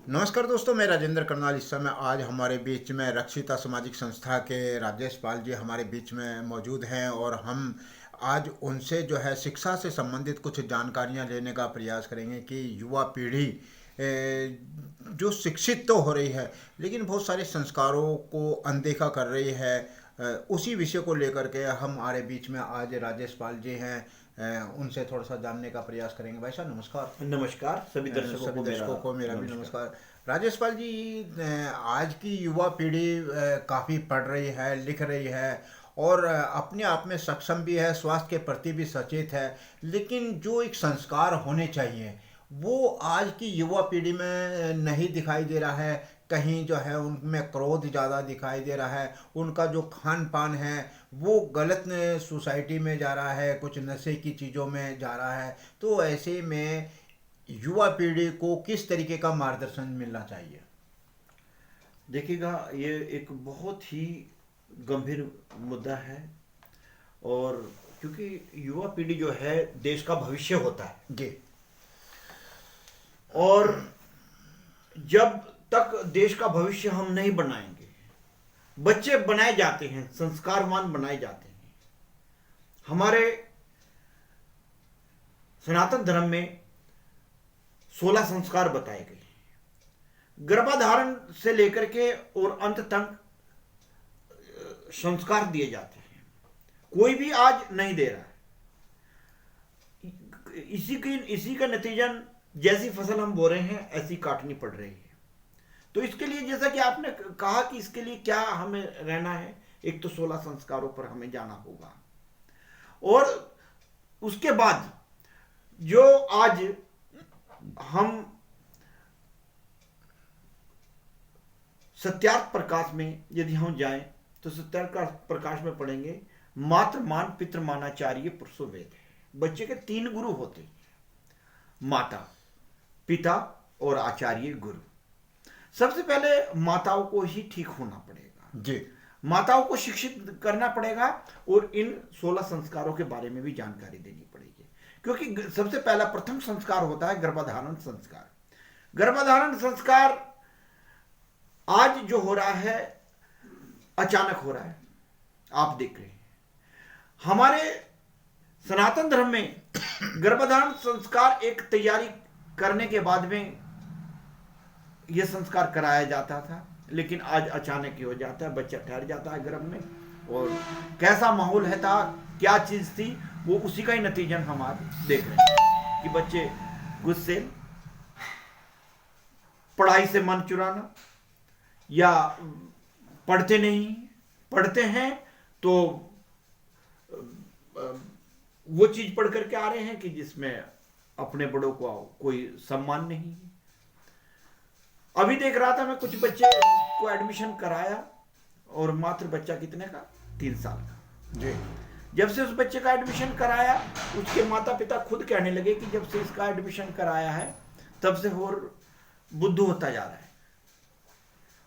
नमस्कार दोस्तों, मैं राजेंद्र करनाल। इस समय आज हमारे बीच में रक्षिता सामाजिक संस्था के राजेश पाल जी हमारे बीच में मौजूद हैं और हम आज उनसे जो है शिक्षा से संबंधित कुछ जानकारियां लेने का प्रयास करेंगे कि युवा पीढ़ी जो शिक्षित तो हो रही है लेकिन बहुत सारे संस्कारों को अनदेखा कर रही है। उसी विषय को लेकर के हमारे बीच में आज राजेश पाल जी हैं। उनसे थोड़ा सा जानने का प्रयास करेंगे। भाई साहब नमस्कार। नमस्कार सभी दर्शकों सभी को मेरा दर्शकों को मेरा भी नमस्कार। नमस्कार। राजेश पाल जी, आज की युवा पीढ़ी काफ़ी पढ़ रही है, लिख रही है और अपने आप में सक्षम भी है, स्वास्थ्य के प्रति भी सचेत है, लेकिन जो एक संस्कार होने चाहिए वो आज की युवा पीढ़ी में नहीं दिखाई दे रहा है। कहीं जो है उनमें क्रोध ज़्यादा दिखाई दे रहा है, उनका जो खान पान है वो गलत सोसाइटी में जा रहा है, कुछ नशे की चीज़ों में जा रहा है। तो ऐसे में युवा पीढ़ी को किस तरीके का मार्गदर्शन मिलना चाहिए? देखिएगा, ये एक बहुत ही गंभीर मुद्दा है। और क्योंकि युवा पीढ़ी जो है देश का भविष्य होता है, जी। और जब तक देश का भविष्य हम नहीं बनाएंगे, बच्चे बनाए जाते हैं, संस्कारवान बनाए जाते हैं। हमारे सनातन धर्म में 16 संस्कार बताए गए हैं। गर्भाधारण से लेकर के और अंत तक संस्कार दिए जाते हैं। कोई भी आज नहीं दे रहा है। इसी का नतीजन, जैसी फसल हम बो रहे हैं ऐसी काटनी पड़ रही है। तो इसके लिए, जैसा कि आपने कहा कि इसके लिए क्या हमें रहना है, एक तो 16 संस्कारों पर हमें जाना होगा। और उसके बाद जो आज हम सत्यार्थ प्रकाश में यदि हम जाएं तो सत्यार्थ प्रकाश में पढ़ेंगे, मात्र मान पितृ मानाचार्य पुरुषो वेद है। बच्चे के 3 गुरु होते हैं, माता, पिता और आचार्य गुरु। सबसे पहले माताओं को ही ठीक होना पड़ेगा जी। माताओं को शिक्षित करना पड़ेगा और इन 16 संस्कारों के बारे में भी जानकारी देनी पड़ेगी। क्योंकि सबसे पहला प्रथम संस्कार होता है गर्भाधारण संस्कार। गर्भाधारण संस्कार आज जो हो रहा है अचानक हो रहा है, आप देख रहे हैं। हमारे सनातन धर्म में गर्भाधारण संस्कार एक तैयारी करने के बाद में यह संस्कार कराया जाता था, लेकिन आज अचानक ही हो जाता है। बच्चा ठहर जाता है गर्भ में, और कैसा माहौल है था, क्या चीज थी, वो उसी का ही नतीजन हम आज देख रहे हैं कि बच्चे गुस्से, पढ़ाई से मन चुराना, या पढ़ते नहीं, पढ़ते हैं तो वो चीज पढ़ करके आ रहे हैं कि जिसमें अपने बड़ों को कोई सम्मान नहीं है। अभी देख रहा था मैं, कुछ बच्चे को एडमिशन कराया और मात्र बच्चा कितने का, 3 साल का। जी। जब से उस बच्चे का एडमिशन कराया, उसके माता पिता खुद कहने लगे कि जब से इसका एडमिशन कराया है तब से और बुद्धू होता जा रहा है।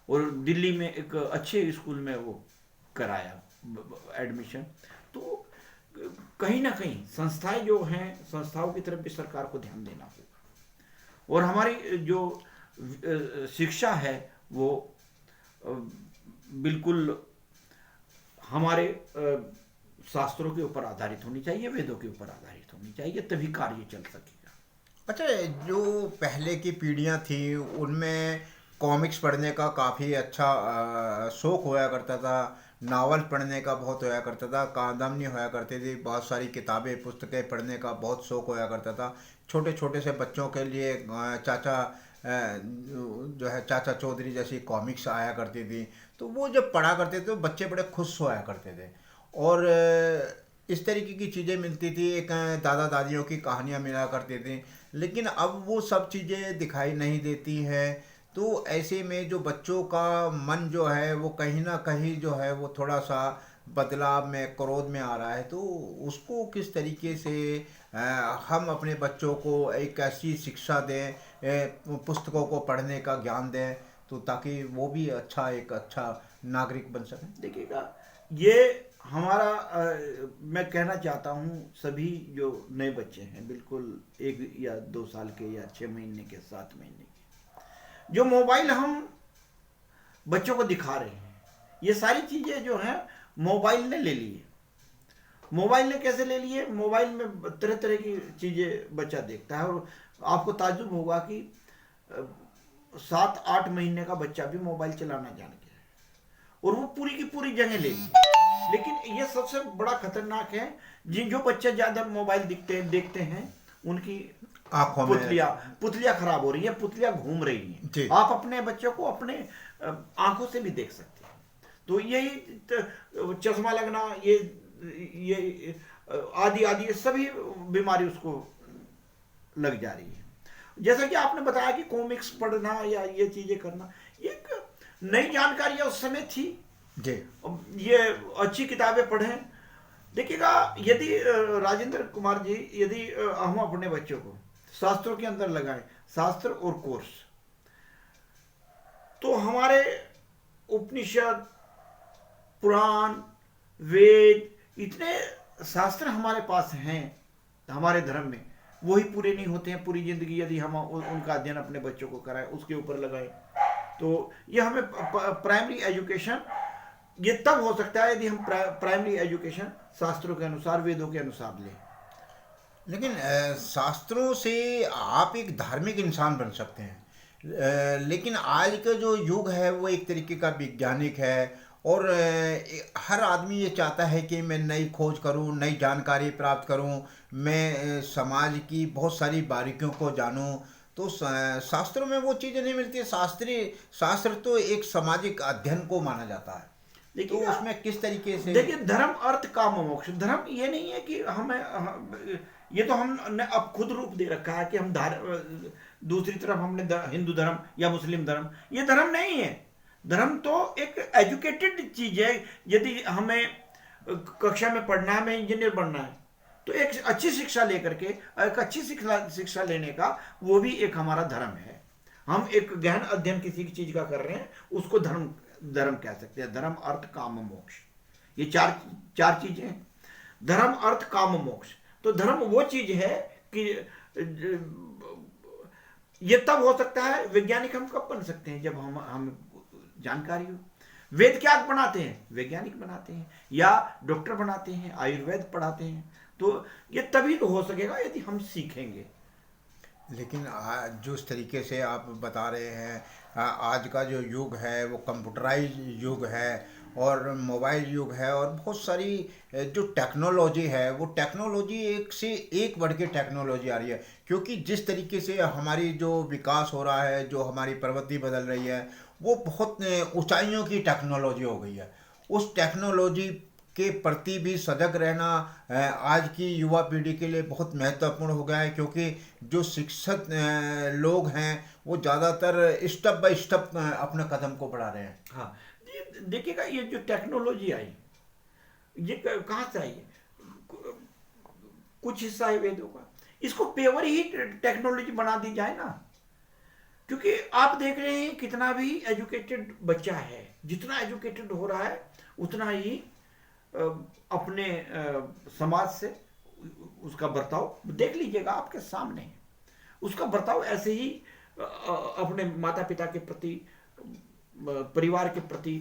और दिल्ली में एक अच्छे स्कूल में वो कराया एडमिशन। तो कहीं ना कहीं संस्थाएं जो हैं, संस्थाओं की तरफ भी सरकार को ध्यान देना होगा। और हमारी जो शिक्षा है वो बिल्कुल हमारे शास्त्रों के ऊपर आधारित होनी चाहिए, वेदों के ऊपर आधारित होनी चाहिए, तभी कार्य चल सकेगा। अच्छा, जो पहले की पीढ़ियां थी उनमें कॉमिक्स पढ़ने का काफ़ी अच्छा शौक होया करता था, नावल पढ़ने का बहुत होया करता था, कादम्बनी होया करती थी, बहुत सारी किताबें पुस्तकें पढ़ने का बहुत शौक होया करता था। छोटे छोटे से बच्चों के लिए चाचा जो है चाचा चौधरी जैसी कॉमिक्स आया करती थी, तो वो जब पढ़ा करते थे तो बच्चे बड़े खुश होया करते थे। और इस तरीके की चीज़ें मिलती थी, एक दादा दादियों की कहानियाँ मिला करती थी। लेकिन अब वो सब चीज़ें दिखाई नहीं देती हैं। तो ऐसे में जो बच्चों का मन जो है वो कहीं ना कहीं जो है वो थोड़ा सा बदलाव में, क्रोध में आ रहा है। तो उसको किस तरीके से अ, हम अपने बच्चों को एक ऐसी शिक्षा दें, पुस्तकों को पढ़ने का ज्ञान दें, तो ताकि वो भी एक अच्छा नागरिक बन सकें। देखिएगा, ये हमारा मैं कहना चाहता हूँ सभी जो नए बच्चे हैं, बिल्कुल 1 या 2 साल के या 6 महीने के, 7 महीने के, जो मोबाइल हम बच्चों को दिखा रहे हैं, ये सारी चीजें जो हैं मोबाइल ने ले ली है। मोबाइल ने कैसे ले लिए? मोबाइल में तरह तरह की चीजें बच्चा देखता है, और आपको ताज्जुब होगा कि 7-8 महीने का बच्चा भी मोबाइल चलाना जान गया है, और वो पूरी की पूरी जगह ले ली। लेकिन ये सबसे बड़ा खतरनाक है, जिन जो बच्चे ज्यादा मोबाइल देखते हैं उनकी आंखों में पुतलियां खराब हो रही है, पुतलियां घूम रही जी। हैं। आप अपने बच्चों को अपने आंखों से भी देख सकते हैं। तो यही चश्मा लगना, ये आदि आदि सभी बीमारी उसको लग जा रही है। जैसा कि आपने बताया कि कॉमिक्स पढ़ना या ये चीजें करना, ये एक नई जानकारी उस समय थी जी। ये अच्छी किताबें पढ़ें। देखिएगा, यदि राजेंद्र कुमार जी, यदि हम अपने बच्चों को शास्त्रों के अंदर लगाएं, शास्त्र और कोर्स, तो हमारे उपनिषद, पुराण, वेद, इतने शास्त्र हमारे पास हैं हमारे धर्म में, वही पूरे नहीं होते हैं पूरी जिंदगी यदि हम उनका अध्ययन अपने बच्चों को कराएं, उसके ऊपर लगाएं। तो ये हमें प्राइमरी एजुकेशन ये तब हो सकता है यदि हम प्राइमरी एजुकेशन शास्त्रों के अनुसार, वेदों के अनुसार लें। लेकिन शास्त्रों से आप एक धार्मिक इंसान बन सकते हैं, लेकिन आज का जो युग है वो एक तरीके का वैज्ञानिक है, और हर आदमी ये चाहता है कि मैं नई खोज करूं, नई जानकारी प्राप्त करूं, मैं समाज की बहुत सारी बारीकियों को जानूं। तो शास्त्रों में वो चीज़ें नहीं मिलती है। शास्त्र तो एक सामाजिक अध्ययन को माना जाता है, तो उसमें किस तरीके से? देखिए, धर्म अर्थ काम मोक्ष, धर्म ये नहीं है कि हमें ये तो हमने अब खुद रूप दे रखा है कि हम दूसरी तरफ हमने हिंदू धर्म या मुस्लिम धर्म, ये धर्म नहीं है। धर्म तो एक एजुकेटेड चीज है। यदि हमें कक्षा में पढ़ना है, हमें इंजीनियर बनना है, तो एक अच्छी शिक्षा लेकर के, एक अच्छी शिक्षा लेने का वो भी एक हमारा धर्म है। हम एक गहन अध्ययन किसी चीज का कर रहे हैं, उसको धर्म कह सकते हैं। धर्म अर्थ काम मोक्ष, ये चार चीजें हैं। धर्म अर्थ काम मोक्ष। तो धर्म वो चीज है कि ये तब हो सकता है, वैज्ञानिक हम कब बन सकते हैं? जब हम जानकारी हो। वेद क्या बनाते हैं? वैज्ञानिक बनाते हैं, या डॉक्टर बनाते हैं, आयुर्वेद पढ़ाते हैं। तो ये तभी तो हो सकेगा यदि हम सीखेंगे। लेकिन आज जो इस तरीके से आप बता रहे हैं, आज का जो युग है वो कंप्यूटराइज युग है, और मोबाइल युग है, और बहुत सारी जो टेक्नोलॉजी है वो टेक्नोलॉजी एक से एक बढ़ के टेक्नोलॉजी आ रही है। क्योंकि जिस तरीके से हमारी जो विकास हो रहा है, जो हमारी प्रवृत्ति बदल रही है, वो बहुत ऊंचाइयों की टेक्नोलॉजी हो गई है। उस टेक्नोलॉजी के प्रति भी सजग रहना आज की युवा पीढ़ी के लिए बहुत महत्वपूर्ण हो गया है, क्योंकि जो शिक्षित लोग हैं वो ज़्यादातर स्टेप बाय स्टेप अपने कदम को बढ़ा रहे हैं। हाँ, देखिएगा, ये जो टेक्नोलॉजी आई, ये कहाँ से आई है? कुछ हिस्सा है वेदों का, इसको पेवर ही टेक्नोलॉजी बना दी जाए ना। क्योंकि आप देख रहे हैं कितना भी एजुकेटेड बच्चा है, जितना एजुकेटेड हो रहा है उतना ही अपने समाज से उसका बर्ताव देख लीजिएगा, आपके सामने है। उसका बर्ताव ऐसे ही अपने माता पिता के प्रति, परिवार के प्रति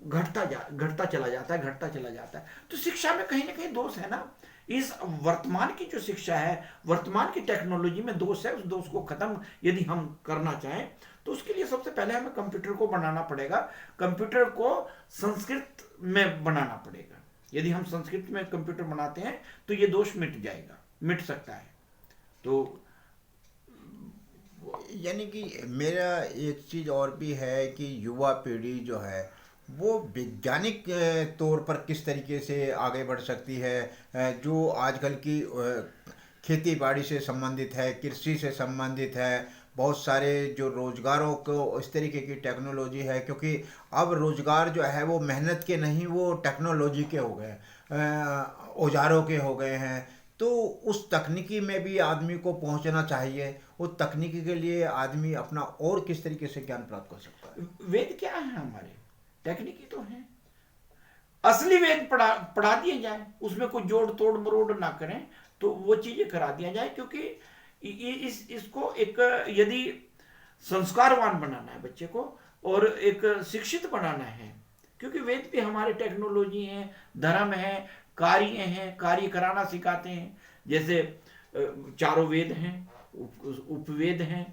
घटता चला जाता है। तो शिक्षा में कहीं ना कहीं दोष है ना। इस वर्तमान की जो शिक्षा है, वर्तमान की टेक्नोलॉजी में दोष है। उस दोष को खत्म यदि हम करना चाहें, तो उसके लिए सबसे पहले हमें कंप्यूटर को बनाना पड़ेगा। कंप्यूटर को संस्कृत में बनाना पड़ेगा। यदि हम संस्कृत में कंप्यूटर बनाते हैं तो ये दोष मिट सकता है। तो यानी कि मेरा एक चीज़ और भी है कि युवा पीढ़ी जो है वो वैज्ञानिक तौर पर किस तरीके से आगे बढ़ सकती है, जो आजकल की खेती बाड़ी से संबंधित है, कृषि से संबंधित है, बहुत सारे जो रोज़गारों को इस तरीके की टेक्नोलॉजी है। क्योंकि अब रोज़गार जो है वो मेहनत के नहीं, वो टेक्नोलॉजी के हो गए, औजारों के हो गए हैं। तो उस तकनीकी में भी आदमी को पहुंचना चाहिए। उस तकनीकी के लिए आदमी अपना और किस तरीके से ज्ञान प्राप्त कर सकता है? वेद क्या है हमारे? टेक्निकी तो है। असली वेद पढ़ा दिए जाए, उसमें कोई जोड़ तोड़ मरोड़ ना करें, तो वो चीजें करा दिया जाए। क्योंकि इसको एक यदि संस्कारवान बनाना है बच्चे को और एक शिक्षित बनाना है। क्योंकि वेद भी हमारे टेक्नोलॉजी हैं, धर्म है, कार्य हैं, कार्य कराना सिखाते हैं। जैसे चारों वेद हैं, उपवेद हैं,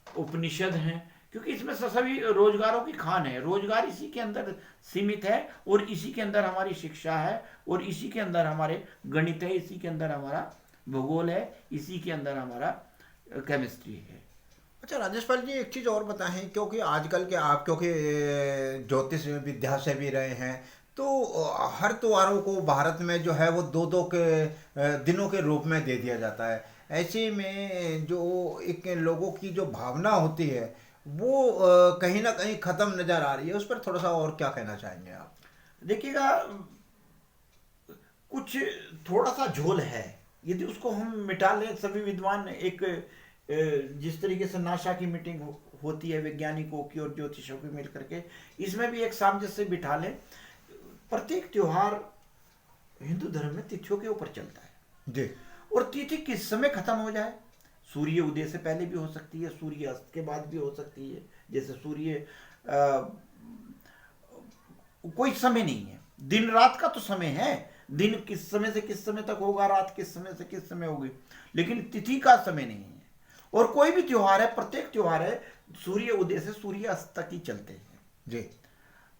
उपनिषद हैं, क्योंकि इसमें सभी रोजगारों की खान है। रोजगार इसी के अंदर सीमित है और इसी के अंदर हमारी शिक्षा है और इसी के अंदर हमारे गणित है, इसी के अंदर हमारा भूगोल है, इसी के अंदर हमारा केमिस्ट्री है। अच्छा राजेश पाल जी, एक चीज़ और बताएं, क्योंकि आजकल के आप क्योंकि ज्योतिष विद्या से भी रहे हैं, तो हर त्योहारों को भारत में जो है वो दो दो के दिनों के रूप में दे दिया जाता है। ऐसे में जो एक लोगों की जो भावना होती है वो कहीं ना कहीं ख़त्म नज़र आ रही है। उस पर थोड़ा सा और क्या कहना चाहेंगे आप? देखिएगा, कुछ थोड़ा सा झोल है, यदि उसको हम मिटा लें। सभी विद्वान एक जिस तरीके से नासा की मीटिंग होती है वैज्ञानिकों की और ज्योतिषों की मिल करके, इसमें भी एक सामंजस्य बिठा लें। प्रत्येक त्योहार हिंदू धर्म में तिथियों के ऊपर चलता है जी। और तिथि किस समय खत्म हो जाए, सूर्य उदय से पहले भी हो सकती है, सूर्य अस्त के बाद भी हो सकती है। जैसे सूर्य कोई समय नहीं है, दिन रात का तो समय है, दिन किस समय से किस समय तक होगा, रात किस समय से किस समय होगी, लेकिन तिथि का समय नहीं है। और कोई भी त्योहार है, प्रत्येक त्योहार है सूर्य उदय से सूर्य अस्त तक ही चलते हैं जी।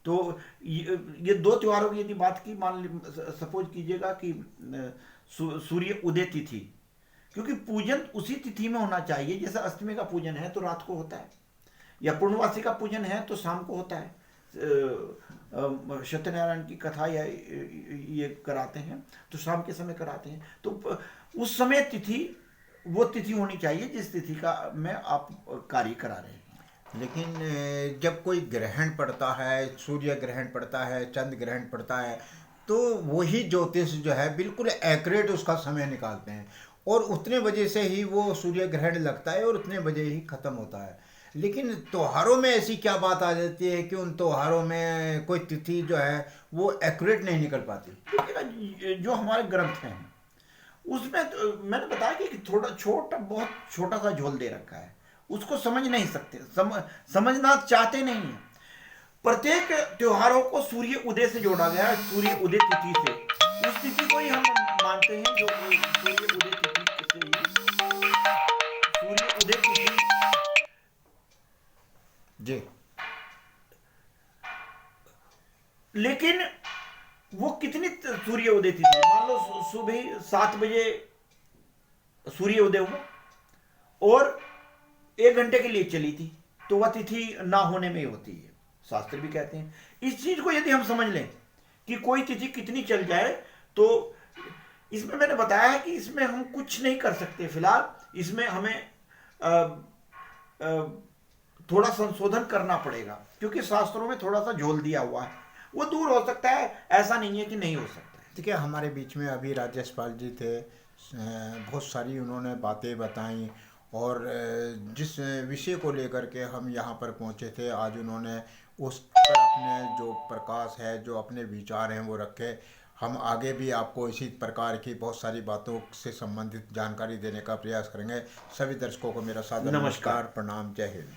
तो ये दो त्योहारों की यदि बात की, मान सपोज कीजिएगा कि सूर्य उदय तिथि, क्योंकि पूजन उसी तिथि में होना चाहिए। जैसे अष्टमी का पूजन है तो रात को होता है, या पूर्णवासी का पूजन है तो शाम को होता है। सत्यनारायण की कथा या ये कराते हैं तो शाम के समय कराते हैं। तो उस समय तिथि वो तिथि होनी चाहिए जिस तिथि का में आप कार्य करा रहे हैं। लेकिन जब कोई ग्रहण पड़ता है, सूर्य ग्रहण पड़ता है, चंद्र ग्रहण पड़ता है, तो वही ज्योतिष जो है बिल्कुल एक्यूरेट उसका समय निकालते हैं और उतने बजे से ही वो सूर्य ग्रहण लगता है और उतने बजे ही ख़त्म होता है। लेकिन त्योहारों में ऐसी क्या बात आ जाती है कि उन त्योहारों में कोई तिथि जो है वो एक्यूरेट नहीं निकल पाती? देखिएगा, जो हमारे ग्रंथ हैं उसमें तो मैंने बताया कि थोड़ा बहुत छोटा सा झोल दे रखा है, उसको समझ नहीं सकते, समझना चाहते नहीं है। प्रत्येक त्योहारों को सूर्य उदय से जोड़ा गया है, सूर्य उदय तिथि से। उस तिथि को ही हम मानते हैं जो सूर्य उदय तिथि से ही, सूर्य उदय तिथि जी। लेकिन वो कितनी सूर्य उदय तिथि, मान लो सुबह 7 बजे सूर्य उदय हुआ और 1 घंटे के लिए चली थी, तो वह तिथि ना होने में ही होती है, शास्त्र भी कहते हैं। इस चीज को यदि हम समझ लें कि कोई तिथि कितनी चल जाए, तो इसमें मैंने बताया है कि इसमें हम कुछ नहीं कर सकते फिलहाल। इसमें हमें थोड़ा संशोधन करना पड़ेगा, क्योंकि शास्त्रों में थोड़ा सा झोल दिया हुआ है। वो दूर हो सकता है, ऐसा नहीं है कि नहीं हो सकता है। देखिए, हमारे बीच में अभी राजेश पाल जी थे, बहुत सारी उन्होंने बातें बताई और जिस विषय को लेकर के हम यहाँ पर पहुँचे थे, आज उन्होंने उस पर अपने जो प्रकाश है, जो अपने विचार हैं वो रखे। हम आगे भी आपको इसी प्रकार की बहुत सारी बातों से संबंधित जानकारी देने का प्रयास करेंगे। सभी दर्शकों को मेरा सादर नमस्कार। नमस्कार, प्रणाम, जय हिंद।